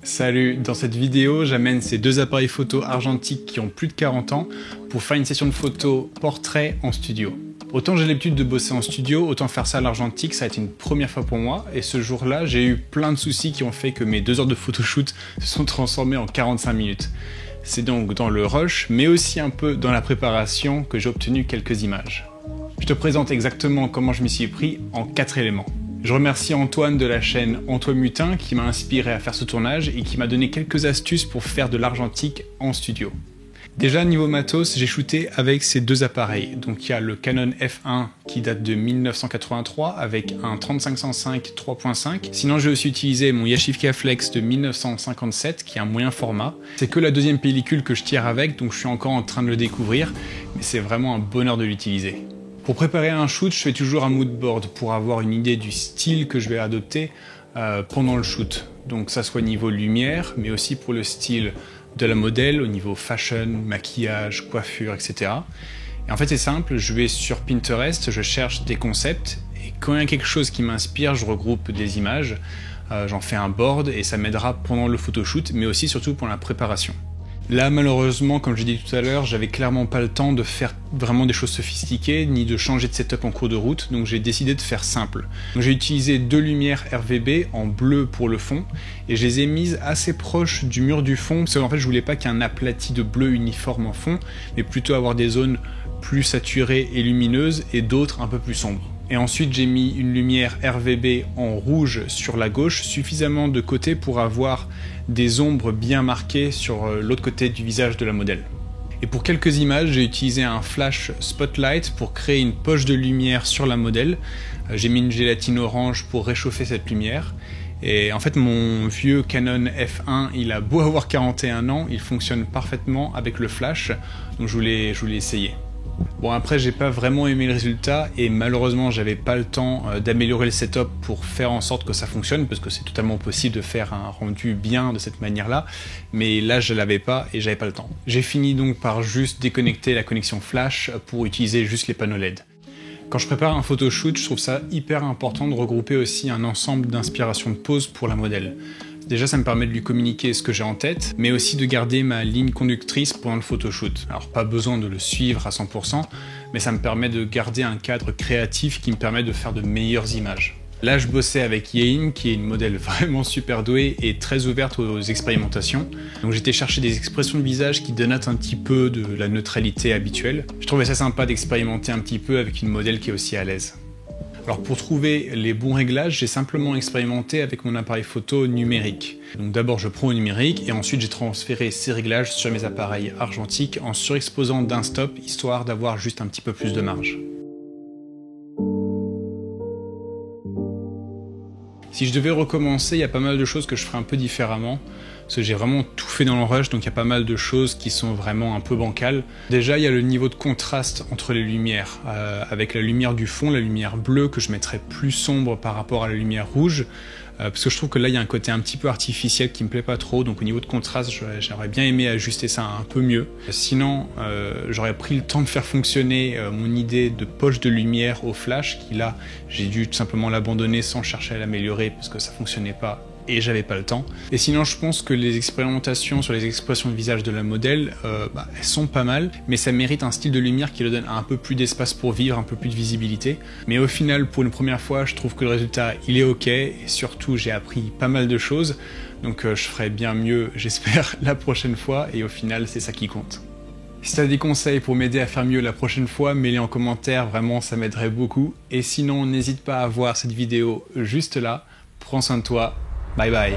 Salut, dans cette vidéo, j'amène ces deux appareils photo argentiques qui ont plus de 40 ans pour faire une session de photo portrait en studio. Autant j'ai l'habitude de bosser en studio, autant faire ça à l'argentique, ça a été une première fois pour moi. Et ce jour-là, j'ai eu plein de soucis qui ont fait que mes 2 heures de photoshoot se sont transformées en 45 minutes. C'est donc dans le rush, mais aussi un peu dans la préparation que j'ai obtenu quelques images. Je te présente exactement comment je m'y suis pris en 4 éléments. Je remercie Antoine de la chaîne Antoine Mutin qui m'a inspiré à faire ce tournage et qui m'a donné quelques astuces pour faire de l'argentique en studio. Déjà niveau matos, j'ai shooté avec ces deux appareils. Donc il y a le Canon F1 qui date de 1983 avec un 3505 3.5. Sinon j'ai aussi utilisé mon Yashica Flex de 1957 qui est un moyen format. C'est que la deuxième pellicule que je tire avec, donc je suis encore en train de le découvrir, mais c'est vraiment un bonheur de l'utiliser. Pour préparer un shoot, je fais toujours un mood board pour avoir une idée du style que je vais adopter pendant le shoot. Donc ça soit niveau lumière, mais aussi pour le style de la modèle, au niveau fashion, maquillage, coiffure, etc. Et en fait c'est simple, je vais sur Pinterest, je cherche des concepts, et quand il y a quelque chose qui m'inspire, je regroupe des images, j'en fais un board, et ça m'aidera pendant le photoshoot, mais aussi surtout pour la préparation. Là, malheureusement, comme j'ai dit tout à l'heure, j'avais clairement pas le temps de faire vraiment des choses sophistiquées, ni de changer de setup en cours de route, donc j'ai décidé de faire simple. J'ai utilisé 2 lumières RVB en bleu pour le fond, et je les ai mises assez proches du mur du fond, parce qu'en fait je voulais pas qu'il y ait un aplati de bleu uniforme en fond, mais plutôt avoir des zones plus saturées et lumineuses, et d'autres un peu plus sombres. Et ensuite j'ai mis une lumière RVB en rouge sur la gauche, suffisamment de côté pour avoir des ombres bien marquées sur l'autre côté du visage de la modèle. Et pour quelques images, j'ai utilisé un flash spotlight pour créer une poche de lumière sur la modèle. J'ai mis une gélatine orange pour réchauffer cette lumière. Et en fait mon vieux Canon F1, il a beau avoir 41 ans, il fonctionne parfaitement avec le flash, donc je voulais essayer. Bon après j'ai pas vraiment aimé le résultat et malheureusement j'avais pas le temps d'améliorer le setup pour faire en sorte que ça fonctionne parce que c'est totalement possible de faire un rendu bien de cette manière là, mais là je l'avais pas et j'avais pas le temps. J'ai fini donc par juste déconnecter la connexion flash pour utiliser juste les panneaux LED. Quand je prépare un photoshoot, je trouve ça hyper important de regrouper aussi un ensemble d'inspirations de poses pour la modèle. Déjà ça me permet de lui communiquer ce que j'ai en tête, mais aussi de garder ma ligne conductrice pendant le photoshoot. Alors pas besoin de le suivre à 100%, mais ça me permet de garder un cadre créatif qui me permet de faire de meilleures images. Là je bossais avec Yein, qui est une modèle vraiment super douée et très ouverte aux expérimentations. Donc j'étais chercher des expressions de visage qui dénotent un petit peu de la neutralité habituelle. Je trouvais ça sympa d'expérimenter un petit peu avec une modèle qui est aussi à l'aise. Alors pour trouver les bons réglages, j'ai simplement expérimenté avec mon appareil photo numérique. Donc d'abord je prends au numérique et ensuite j'ai transféré ces réglages sur mes appareils argentiques en surexposant d'un stop, histoire d'avoir juste un petit peu plus de marge. Si je devais recommencer, il y a pas mal de choses que je ferais un peu différemment, parce que j'ai vraiment tout fait dans le rush, donc il y a pas mal de choses qui sont vraiment un peu bancales. Déjà, il y a le niveau de contraste entre les lumières, avec la lumière du fond, la lumière bleue que je mettrais plus sombre par rapport à la lumière rouge, parce que je trouve que là il y a un côté un petit peu artificiel qui me plaît pas trop, donc au niveau de contraste j'aurais bien aimé ajuster ça un peu mieux. Sinon j'aurais pris le temps de faire fonctionner mon idée de poche de lumière au flash, qui là j'ai dû tout simplement l'abandonner sans chercher à l'améliorer parce que ça fonctionnait pas et j'avais pas le temps. Et sinon je pense que les expérimentations sur les expressions de visage de la modèle, elles sont pas mal, mais ça mérite un style de lumière qui leur donne un peu plus d'espace pour vivre, un peu plus de visibilité. Mais au final, pour une première fois, je trouve que le résultat il est ok, et surtout j'ai appris pas mal de choses, donc je ferai bien mieux, j'espère, la prochaine fois, et au final c'est ça qui compte. Si tu as des conseils pour m'aider à faire mieux la prochaine fois, mets-les en commentaire, vraiment ça m'aiderait beaucoup. Et sinon, n'hésite pas à voir cette vidéo juste là. Prends soin de toi. Bye bye.